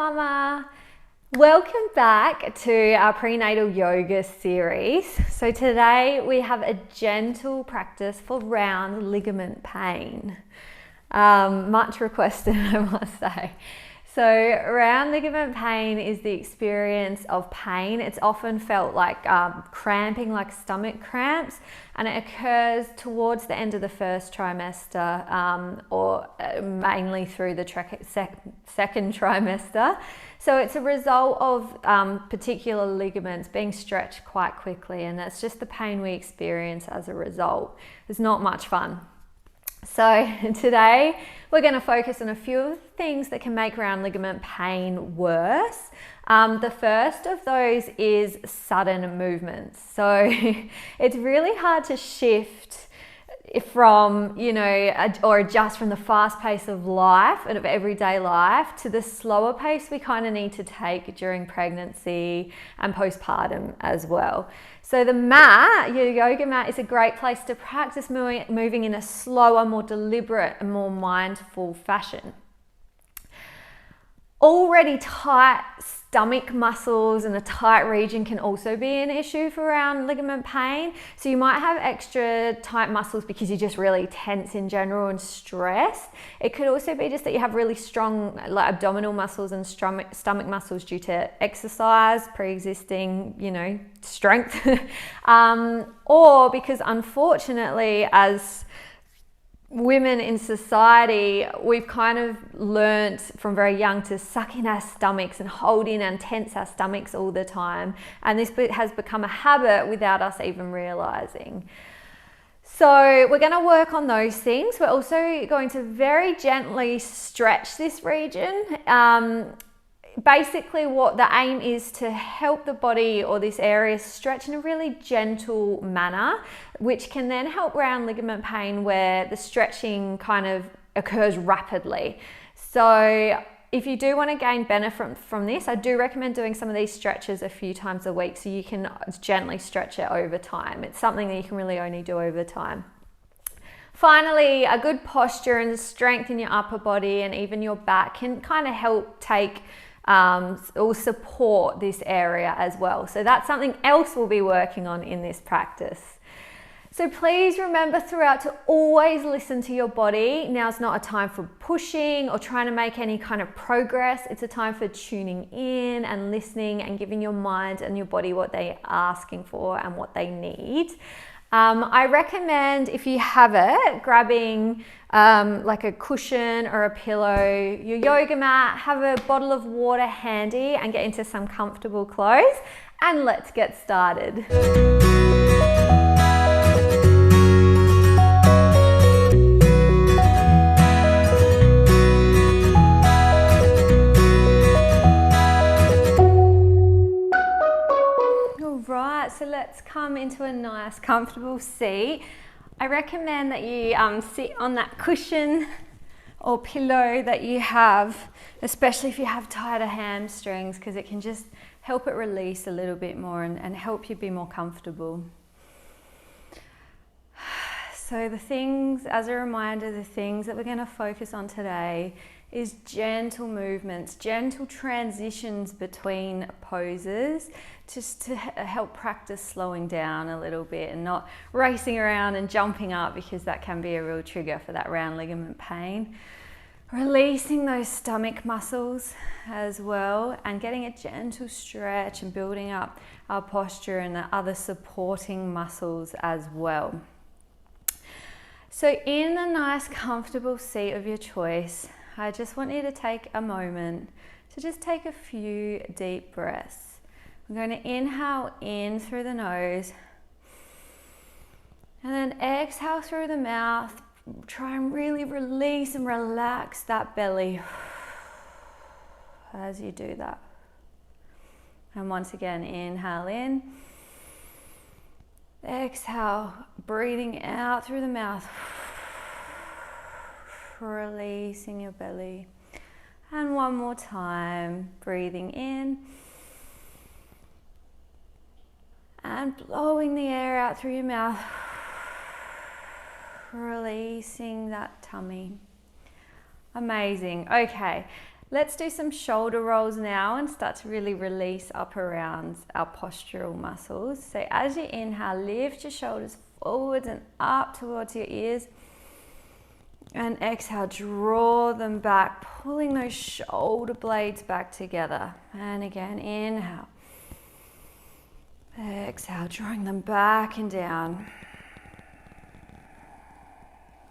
Mama. Welcome back to our prenatal yoga series. So today we have a gentle practice for round ligament pain. Much requested, I must say. So round ligament pain is the experience of pain. It's often felt like cramping, like stomach cramps, and it occurs towards the end of the first trimester or mainly through the second trimester. So it's a result of particular ligaments being stretched quite quickly, and that's just the pain we experience as a result. It's not much fun. So today we're going to focus on a few things that can make round ligament pain worse. The first of those is sudden movements. So it's really hard to shift from, or adjust from the fast pace of life and of everyday life to the slower pace we kind of need to take during pregnancy and postpartum as well. So the mat, your yoga mat, is a great place to practice moving in a slower, more deliberate and more mindful fashion. Already tight stomach muscles and a tight region can also be an issue for round ligament pain. So you might have extra tight muscles because you're just really tense in general and stressed. It could also be just that you have really strong abdominal muscles and stomach muscles due to exercise, pre-existing, strength. Or because unfortunately, as women in society, we've kind of learnt from very young to suck in our stomachs and hold in and tense our stomachs all the time. And this has become a habit without us even realizing. So we're going to work on those things. We're also going to very gently stretch this region. Basically what the aim is to help the body or this area stretch in a really gentle manner, which can then help round ligament pain where the stretching kind of occurs rapidly. So if you do want to gain benefit from this, I do recommend doing some of these stretches a few times a week so you can gently stretch it over time. It's something that you can really only do over time. Finally, a good posture and strength in your upper body and even your back can kind of help take or support this area as well. So that's something else we'll be working on in this practice. So please remember throughout to always listen to your body. Now's not a time for pushing or trying to make any kind of progress. It's a time for tuning in and listening and giving your mind and your body what they're asking for and what they need. I recommend, if you have it, grabbing like a cushion or a pillow, your yoga mat, have a bottle of water handy and get into some comfortable clothes, and let's get started. Right, so let's come into a nice comfortable seat. I recommend that you sit on that cushion or pillow that you have, especially if you have tighter hamstrings, because it can just help it release a little bit more and help you be more comfortable. So the things, as a reminder, the things that we're going to focus on today is gentle movements, gentle transitions between poses, just to help practice slowing down a little bit and not racing around and jumping up, because that can be a real trigger for that round ligament pain. Releasing those stomach muscles as well and getting a gentle stretch and building up our posture and the other supporting muscles as well. So in a nice comfortable seat of your choice, I just want you to take a moment to just take a few deep breaths. I'm going to inhale in through the nose and then exhale through the mouth. Try and really release and relax that belly as you do that. And once again, inhale in. Exhale, breathing out through the mouth. Releasing your belly. And one more time, breathing in and blowing the air out through your mouth, releasing that tummy. Amazing. Okay, Let's do some shoulder rolls now and start to really release up around our postural muscles. So as you inhale, lift your shoulders forwards and up towards your ears. And exhale, draw them back, pulling those shoulder blades back together. And again, inhale. Exhale, drawing them back and down.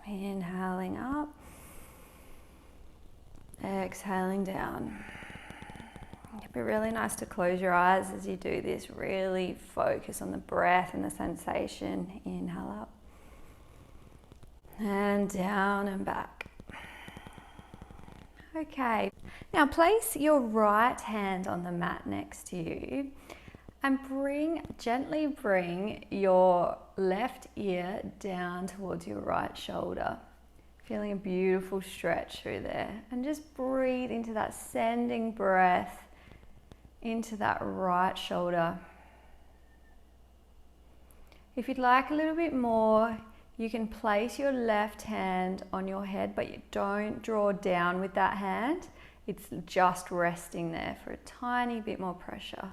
Inhaling up. Exhaling down. It'd be really nice to close your eyes as you do this. Really focus on the breath and the sensation. Inhale up. And down and back. Okay, now place your right hand on the mat next to you and gently bring your left ear down towards your right shoulder. Feeling a beautiful stretch through there. And just breathe into that sending breath into that right shoulder. If you'd like a little bit more, you can place your left hand on your head, but you don't draw down with that hand. It's just resting there for a tiny bit more pressure.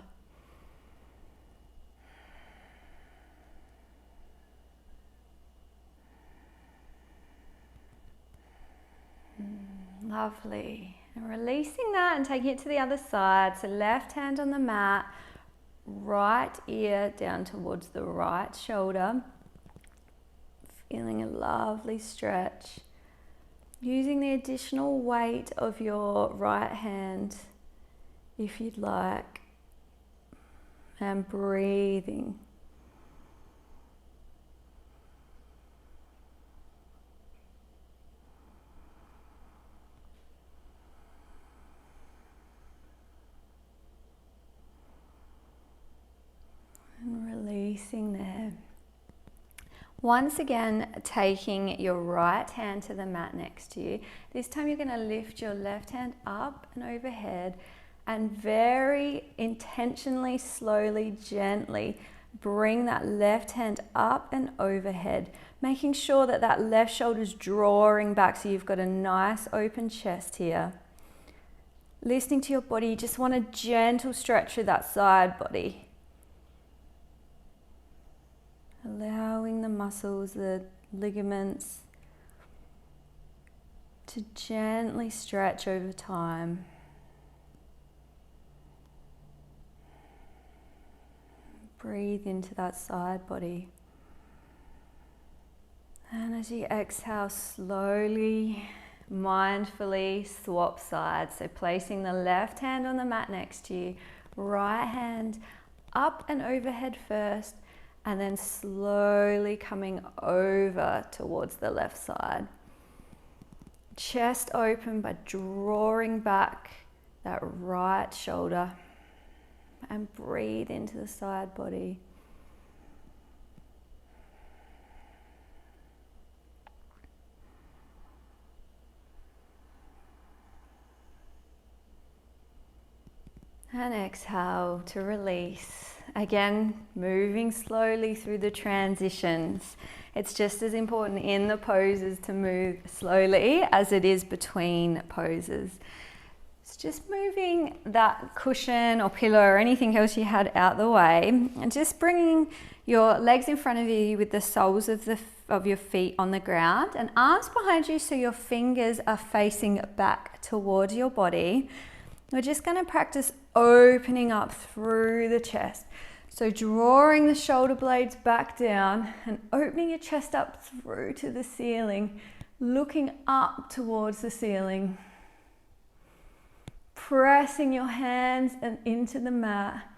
Lovely. And releasing that and taking it to the other side. So left hand on the mat, right ear down towards the right shoulder. Feeling a lovely stretch. Using the additional weight of your right hand if you'd like. And breathing. And releasing there. Once again, taking your right hand to the mat next to you. This time you're going to lift your left hand up and overhead and very intentionally, slowly, gently bring that left hand up and overhead, making sure that that left shoulder is drawing back so you've got a nice open chest here. Listening to your body, you just want a gentle stretch through that side body. Allowing the muscles, the ligaments to gently stretch over time. Breathe into that side body. And as you exhale, slowly, mindfully swap sides. So placing the left hand on the mat next to you, right hand up and overhead first, and then slowly coming over towards the left side. Chest open by drawing back that right shoulder and breathe into the side body. And exhale to release. Again, moving slowly through the transitions. It's just as important in the poses to move slowly as it is between poses. It's just moving that cushion or pillow or anything else you had out the way, and just bringing your legs in front of you with the soles of your feet on the ground and arms behind you so your fingers are facing back towards your body. We're just going to practice opening up through the chest. So drawing the shoulder blades back down and opening your chest up through to the ceiling, looking up towards the ceiling. Pressing your hands and into the mat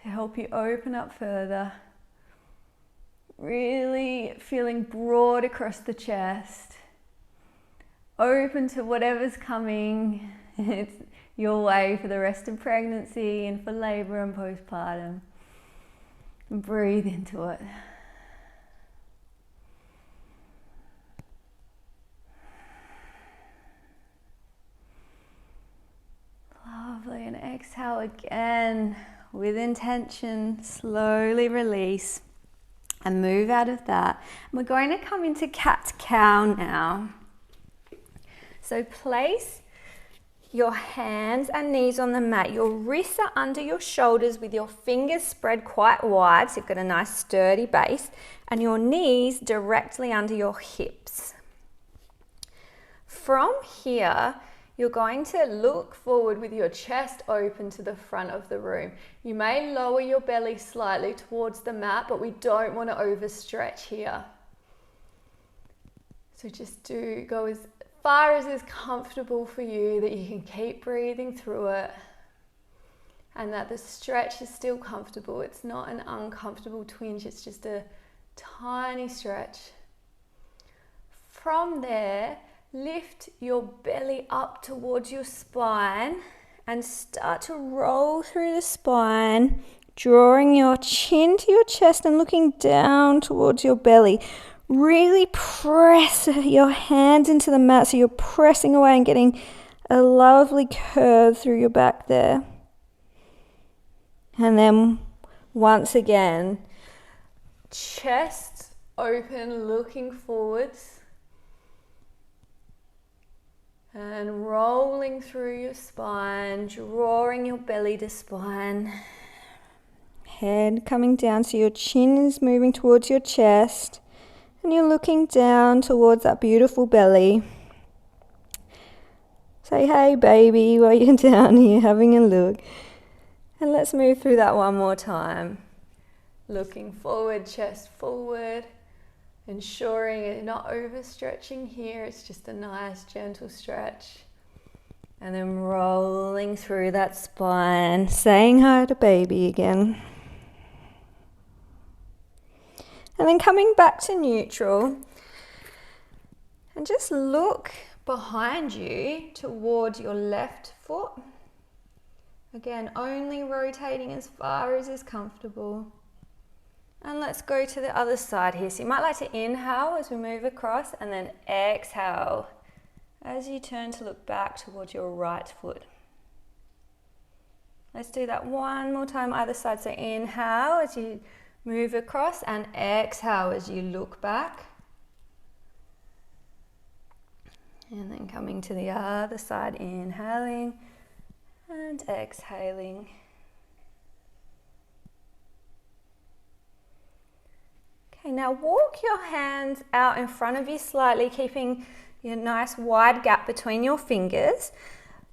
to help you open up further. Really feeling broad across the chest. Open to whatever's coming. It's your way for the rest of pregnancy and for labor and postpartum. And breathe into it. Lovely, and exhale again with intention. Slowly release and move out of that. And we're going to come into cat-cow now. So place your hands and knees on the mat. Your wrists are under your shoulders with your fingers spread quite wide, so you've got a nice sturdy base, and your knees directly under your hips. From here, you're going to look forward with your chest open to the front of the room. You may lower your belly slightly towards the mat, but we don't want to overstretch here. So just go as far as is comfortable for you, that you can keep breathing through it, and that the stretch is still comfortable. It's not an uncomfortable twinge, it's just a tiny stretch. From there, lift your belly up towards your spine and start to roll through the spine, drawing your chin to your chest and looking down towards your belly. Really press your hands into the mat so you're pressing away and getting a lovely curve through your back there. And then once again, chest open, looking forwards. And rolling through your spine, drawing your belly to spine. Head coming down so your chin is moving towards your chest. And you're looking down towards that beautiful belly. Say, hey baby, while you're down here having a look. And let's move through that one more time. Looking forward, chest forward. Ensuring you're not overstretching here, it's just a nice gentle stretch. And then rolling through that spine, saying hi to baby again. And then coming back to neutral. And just look behind you towards your left foot. Again, only rotating as far as is comfortable. And let's go to the other side here. So you might like to inhale as we move across, and then exhale as you turn to look back towards your right foot. Let's do that one more time either side. So inhale as you move across, and exhale as you look back. And then coming to the other side, inhaling and exhaling. Okay, now walk your hands out in front of you slightly, keeping your nice wide gap between your fingers.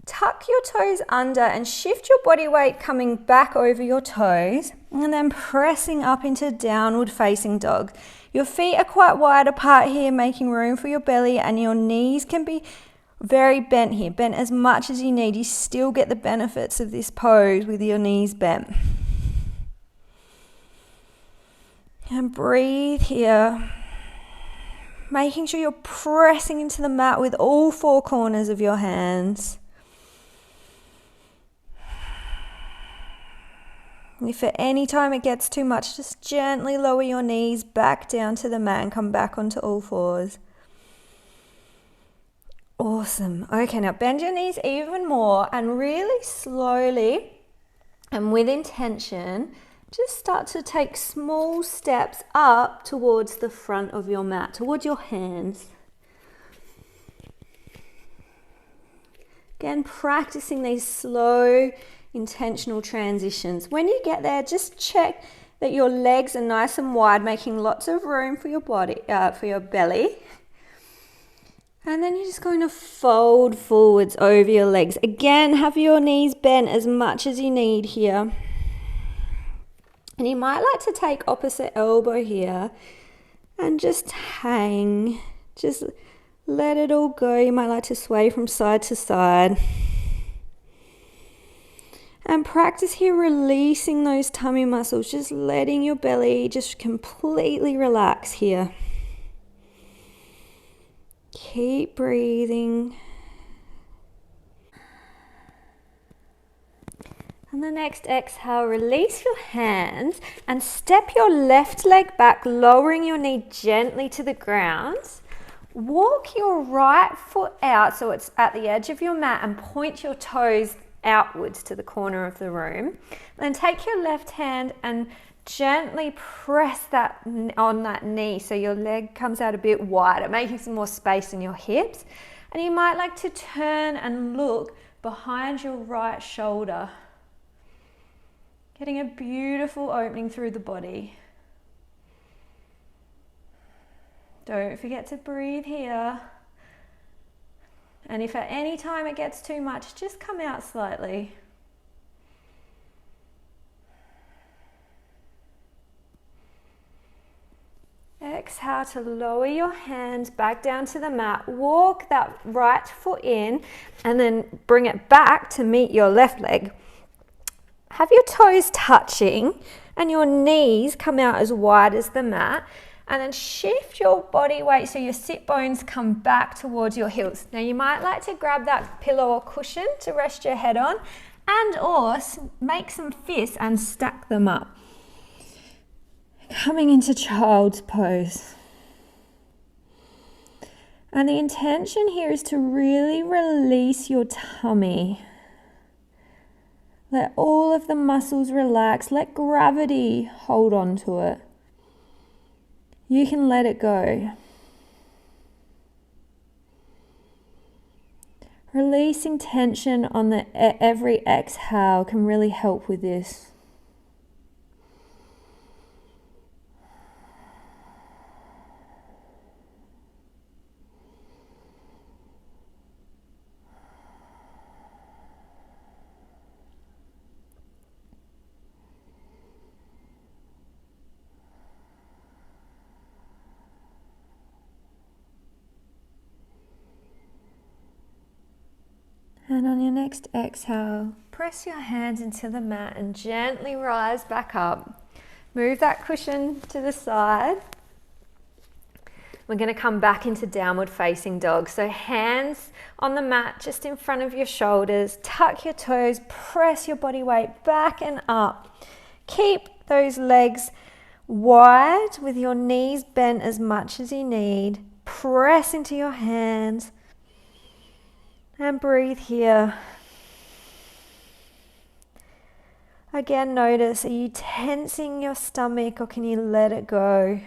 Tuck your toes under and shift your body weight coming back over your toes, and then pressing up into downward facing dog. Your feet are quite wide apart here, making room for your belly, and your knees can be very bent here, bent as much as you need. You still get the benefits of this pose with your knees bent. And breathe here, making sure you're pressing into the mat with all four corners of your hands. If at any time it gets too much, just gently lower your knees back down to the mat and come back onto all fours. Awesome. Okay, now bend your knees even more and really slowly and with intention, just start to take small steps up towards the front of your mat, towards your hands. Again, practicing these slow, intentional transitions. When you get there, just check that your legs are nice and wide, making lots of room for your body, for your belly. And then you're just going to fold forwards over your legs. Again, have your knees bent as much as you need here. And you might like to take opposite elbow here and just hang. Just let it all go. You might like to sway from side to side. And practice here releasing those tummy muscles, just letting your belly just completely relax here. Keep breathing. On the next exhale, release your hands and step your left leg back, lowering your knee gently to the ground. Walk your right foot out so it's at the edge of your mat and point your toes outwards to the corner of the room. Then take your left hand and gently press that on that knee so your leg comes out a bit wider, making some more space in your hips. And you might like to turn and look behind your right shoulder. Getting a beautiful opening through the body. Don't forget to breathe here. And if at any time it gets too much, just come out slightly. Exhale to lower your hands back down to the mat. Walk that right foot in and then bring it back to meet your left leg. Have your toes touching and your knees come out as wide as the mat. And then shift your body weight so your sit bones come back towards your heels. Now you might like to grab that pillow or cushion to rest your head on, and or make some fists and stack them up. Coming into child's pose. And the intention here is to really release your tummy. Let all of the muscles relax. Let gravity hold on to it. You can let it go. Releasing tension on every exhale can really help with this. And on your next exhale, press your hands into the mat and gently rise back up. Move that cushion to the side. We're going to come back into downward facing dog. So hands on the mat just in front of your shoulders. Tuck your toes, press your body weight back and up. Keep those legs wide with your knees bent as much as you need. Press into your hands. And breathe here. Again, notice, are you tensing your stomach or can you let it go?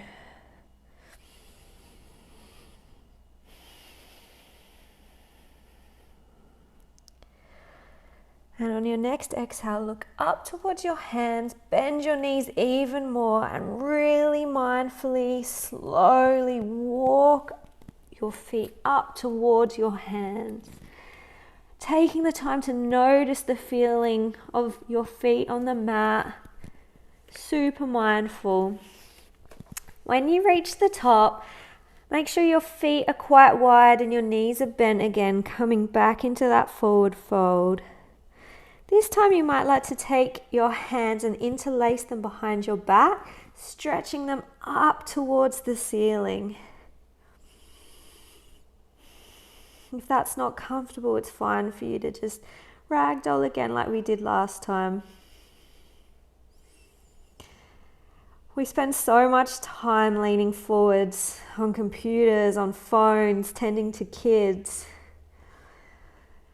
And on your next exhale, look up towards your hands, bend your knees even more and really mindfully, slowly walk your feet up towards your hands. Taking the time to notice the feeling of your feet on the mat. Super mindful. When you reach the top, make sure your feet are quite wide and your knees are bent again, coming back into that forward fold. This time you might like to take your hands and interlace them behind your back, stretching them up towards the ceiling. If that's not comfortable, it's fine for you to just ragdoll again like we did last time. We spend so much time leaning forwards on computers, on phones, tending to kids.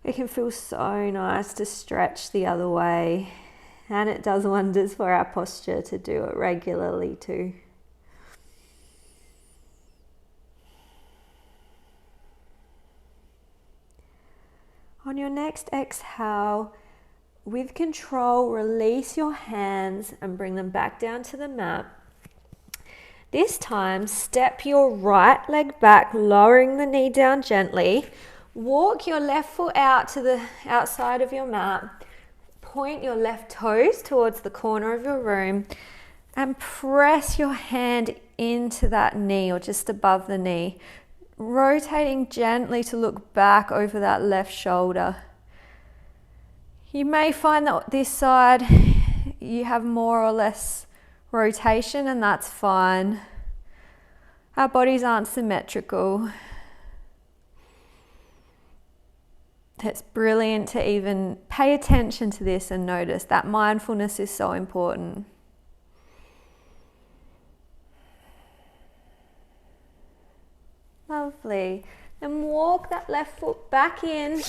It can feel so nice to stretch the other way, and it does wonders for our posture to do it regularly too. On your next exhale, with control, release your hands and bring them back down to the mat. This time, step your right leg back, lowering the knee down gently. Walk your left foot out to the outside of your mat. Point your left toes towards the corner of your room and press your hand into that knee or just above the knee. Rotating gently to look back over that left shoulder. You may find that this side you have more or less rotation, and that's fine. Our bodies aren't symmetrical. It's brilliant to even pay attention to this and notice that mindfulness is so important. Lovely. Then walk that left foot back in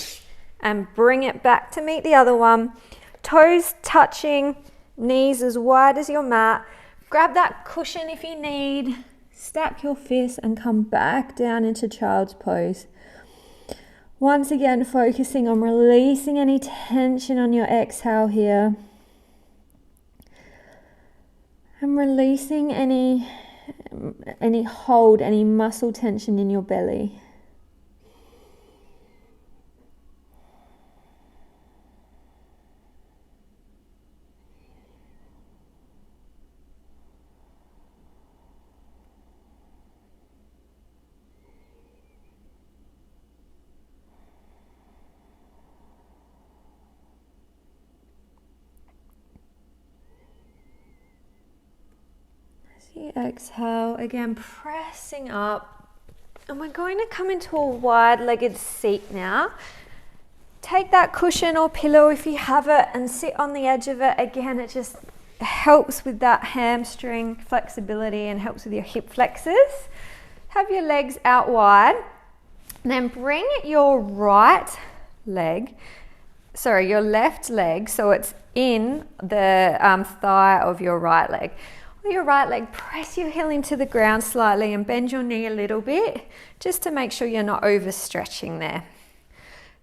and bring it back to meet the other one. Toes touching, knees as wide as your mat. Grab that cushion if you need. Stack your fists and come back down into child's pose. Once again, focusing on releasing any tension on your exhale here. And releasing any hold, any muscle tension in your belly. You exhale, again pressing up, and we're going to come into a wide-legged seat now. Take that cushion or pillow if you have it and sit on the edge of it. Again, it just helps with that hamstring flexibility and helps with your hip flexors. Have your legs out wide, and then bring your left leg so it's in the thigh of your right leg. Your right leg, press your heel into the ground slightly and bend your knee a little bit just to make sure you're not overstretching there.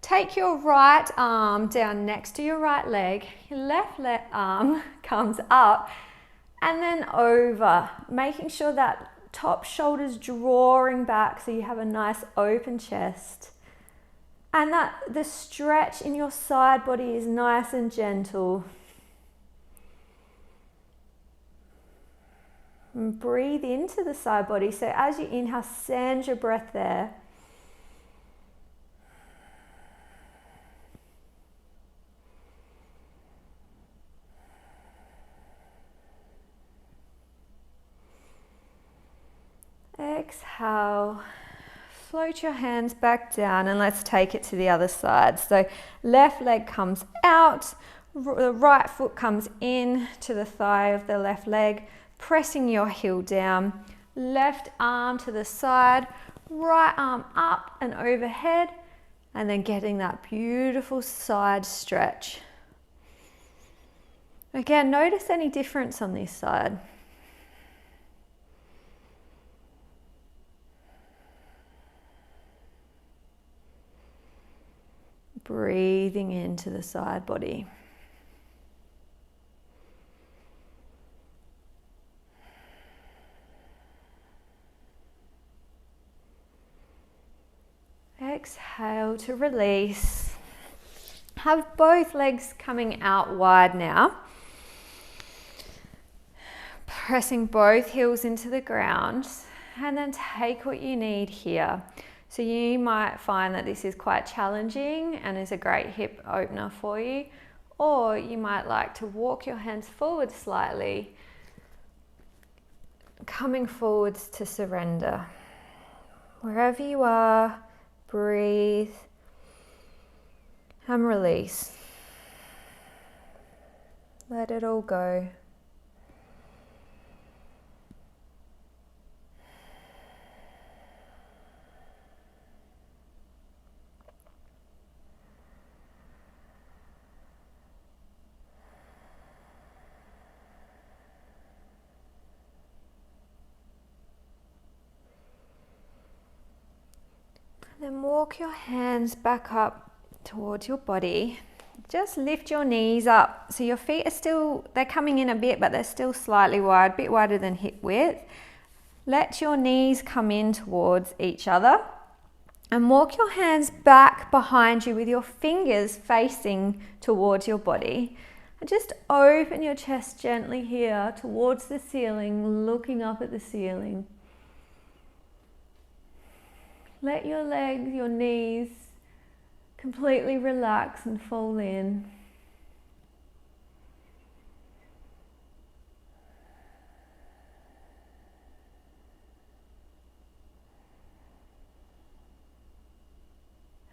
Take your right arm down next to your right leg, your left arm comes up and then over, making sure that top shoulder's drawing back so you have a nice open chest and that the stretch in your side body is nice and gentle. And breathe into the side body. So as you inhale, send your breath there. Exhale. Float your hands back down and let's take it to the other side. So left leg comes out, the right foot comes in to the thigh of the left leg. Pressing your heel down, left arm to the side, right arm up and overhead, and then getting that beautiful side stretch. Again, notice any difference on this side. Breathing into the side body. Exhale to release. Have both legs coming out wide now. Pressing both heels into the ground and then take what you need here. So you might find that this is quite challenging and is a great hip opener for you, or you might like to walk your hands forward slightly, coming forwards to surrender. Wherever you are, breathe and release. Let it all go. Then walk your hands back up towards your body. Just lift your knees up. So your feet are still, they're coming in a bit, but they're still slightly wide, a bit wider than hip width. Let your knees come in towards each other and walk your hands back behind you with your fingers facing towards your body. And just open your chest gently here towards the ceiling, looking up at the ceiling. Let your legs, your knees completely relax and fall in.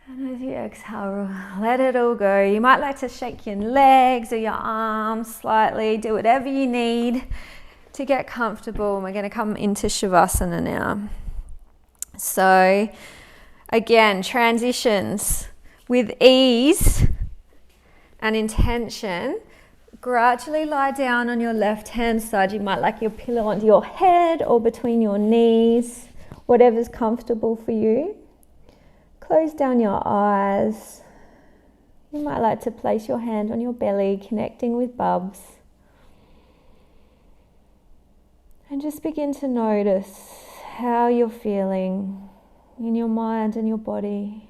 And as you exhale, let it all go. You might like to shake your legs or your arms slightly, do whatever you need to get comfortable. And we're going to come into Shavasana now. So again, transitions with ease and intention. Gradually lie down on your left hand side. You might like your pillow onto your head or between your knees, whatever's comfortable for you. close down your eyes. You might like to place your hand on your belly, connecting with Bubs. And just begin to notice how you're feeling in your mind and your body.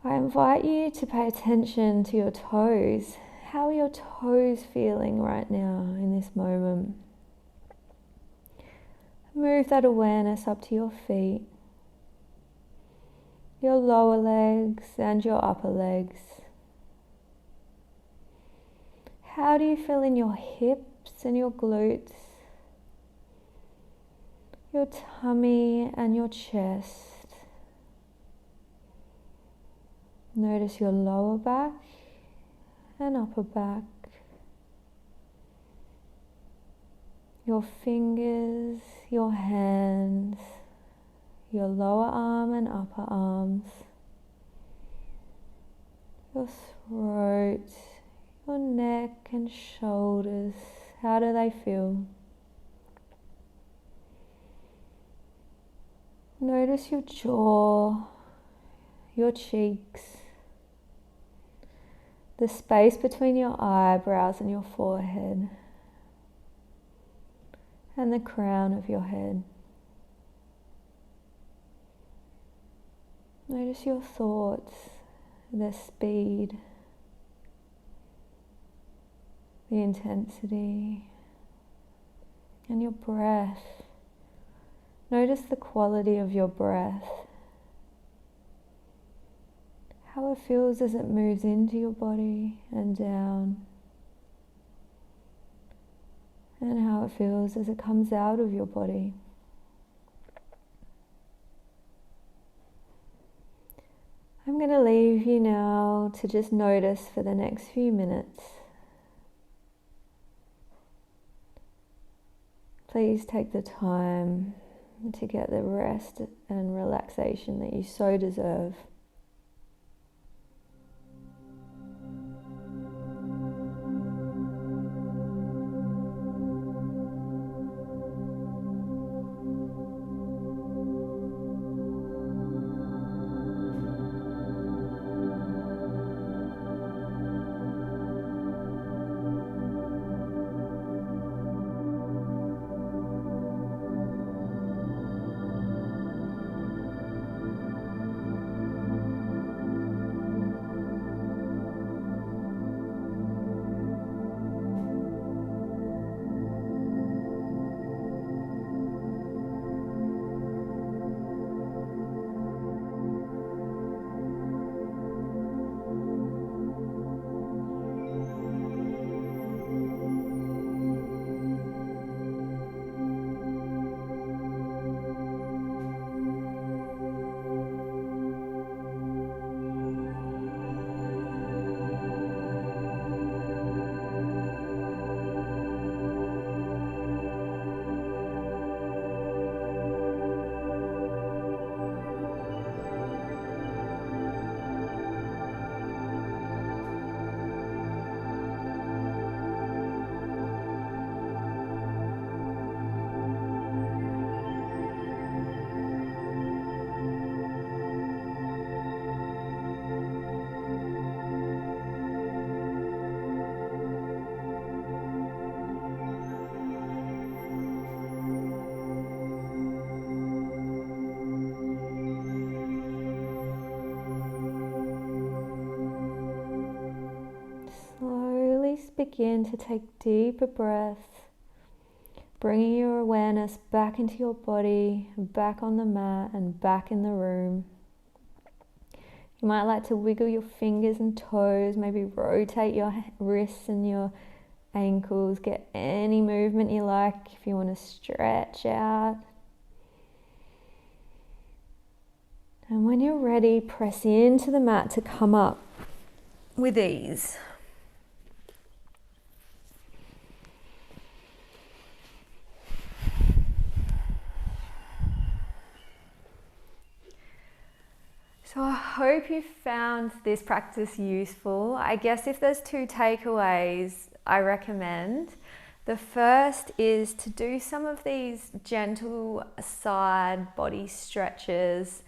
I invite you to pay attention to your toes. How are your toes feeling right now in this moment? Move that awareness up to your feet, your lower legs and your upper legs. How do you feel in your hips and your glutes, your tummy and your chest? Notice your lower back and upper back, your fingers, your hands, your lower arm and upper arms, your throat, your neck and shoulders. How do they feel? Notice your jaw, your cheeks, the space between your eyebrows and your forehead, and the crown of your head. Notice your thoughts, their speed, the intensity, and your breath. Notice the quality of your breath, how it feels as it moves into your body and down, and how it feels as it comes out of your body. I'm going to leave you now to just notice for the next few minutes. Please take the time to get the rest and relaxation that you so deserve. Begin to take deeper breaths, bringing your awareness back into your body, back on the mat and back in the room. You might like to wiggle your fingers and toes, maybe rotate your wrists and your ankles, get any movement you like if you want to stretch out. And when you're ready, press into the mat to come up with ease. So I hope you found this practice useful. I guess if there's two takeaways I recommend, The first is to do some of these gentle side body stretches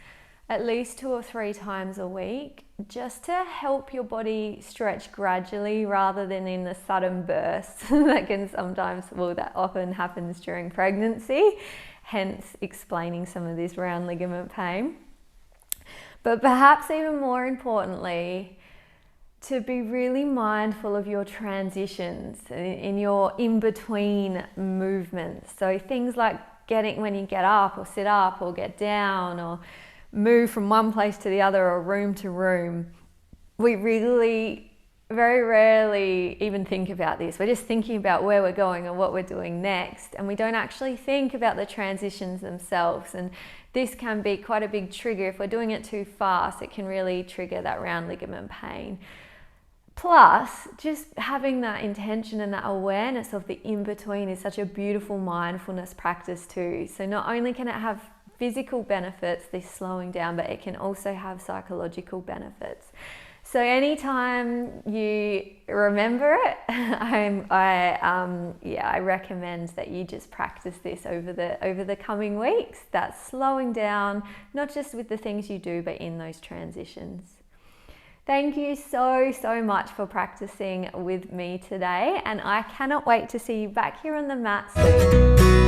at least 2 or 3 times a week, just to help your body stretch gradually rather than in a sudden burst that often happens during pregnancy, hence explaining some of this round ligament pain. But perhaps even more importantly, to be really mindful of your transitions in your in-between movements. So things like when you get up or sit up or get down or move from one place to the other or room to room. We really very rarely even think about this. We're just thinking about where we're going and what we're doing next, and we don't actually think about the transitions themselves. And this can be quite a big trigger. If we're doing it too fast, it can really trigger that round ligament pain. Plus, just having that intention and that awareness of the in-between is such a beautiful mindfulness practice too. So not only can it have physical benefits, this slowing down, but it can also have psychological benefits. So anytime you remember it, I recommend that you just practice this over the coming weeks. That's slowing down, not just with the things you do, but in those transitions. Thank you so much for practicing with me today, and I cannot wait to see you back here on the mat soon.